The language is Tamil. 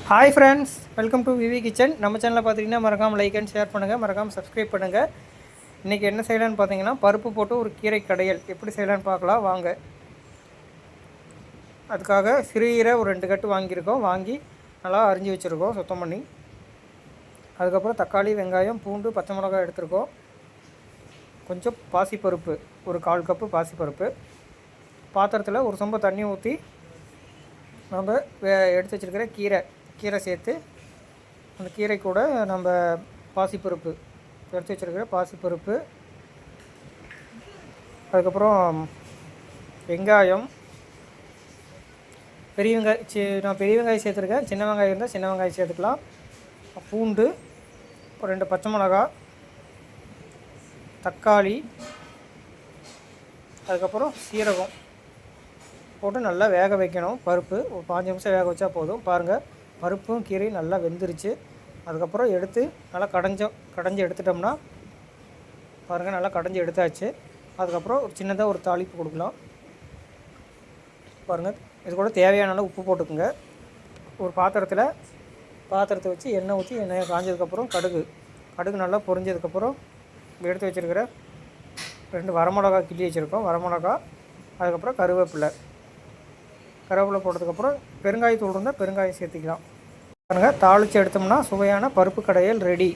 Hi friends, welcome to Vivi kitchen. நம்ம சேனலில் பார்த்தீங்கன்னா மறக்காமல் லைக் அண்ட் ஷேர் பண்ணுங்கள், மறக்காமல் சப்ஸ்கிரைப் பண்ணுங்கள். இன்றைக்கி என்ன செய்யலான்னு பார்த்தீங்கன்னா பருப்பு போட்டு ஒரு கீரை கடையல் எப்படி செய்யலான்னு பார்க்கலாம் வாங்க. அதுக்காக சிறுகீரை ஒரு 2 கட்டு வாங்கியிருக்கோம். வாங்கி நல்லா அரிஞ்சு வச்சுருக்கோம் சுத்தம் பண்ணி. அதுக்கப்புறம் தக்காளி, வெங்காயம், பூண்டு, பச்சை மிளகாய் எடுத்துருக்கோம். கொஞ்சம் பாசிப்பருப்பு, ஒரு 1/4 கப்பு பாசிப்பருப்பு. பாத்திரத்தில் ஒரு சொம்பு தண்ணி ஊற்றி நம்ம எடுத்து வச்சுருக்கிற கீரை சேர்த்து அந்த கீரை கூட நம்ம பாசிப்பருப்பு எடுத்து வச்சுருக்கிற பாசிப்பருப்பு, அதுக்கப்புறம் வெங்காயம், நான் பெரிய வெங்காயம் சேர்த்துருக்கேன். சின்ன வெங்காயம் இருந்தால் சின்ன வெங்காயம் சேர்த்துக்கலாம். பூண்டு, ஒரு 2 பச்சை மிளகா, தக்காளி, அதுக்கப்புறம் சீரகம் போட்டு நல்லா வேக வைக்கணும். பருப்பு ஒரு 5 நிமிஷம் வேக வச்சா போதும். பாருங்கள், பருப்பும் கீரையும் நல்லா வெந்துருச்சு. அதுக்கப்புறம் எடுத்து நல்லா கடைஞ்சி எடுத்துட்டோம்னா பாருங்கள், நல்லா கடைஞ்சி எடுத்தாச்சு. அதுக்கப்புறம் ஒரு சின்னதாக ஒரு தாளிப்பு கொடுக்கலாம். பாருங்கள், இது கூட தேவையான உப்பு போட்டுக்குங்க. ஒரு பாத்திரத்தை வச்சு எண்ணெய் ஊற்றி எண்ணெய் காஞ்சதுக்கப்புறம் கடுகு நல்லா பொரிஞ்சதுக்கப்புறம் எடுத்து வச்சுருக்கிற 2 வரமிளகா கிள்ளி வச்சுருக்கோம். வரமிளகா, அதுக்கப்புறம் கருவேப்பிலை போட்டதுக்கப்புறம் பெருங்காயத்தூள் இருந்தால் பெருங்காயம் சேர்த்துக்கலாம். பாருங்கள், தாளித்து எடுத்தோம்னா சுவையான பருப்பு கடையல் ரெடி.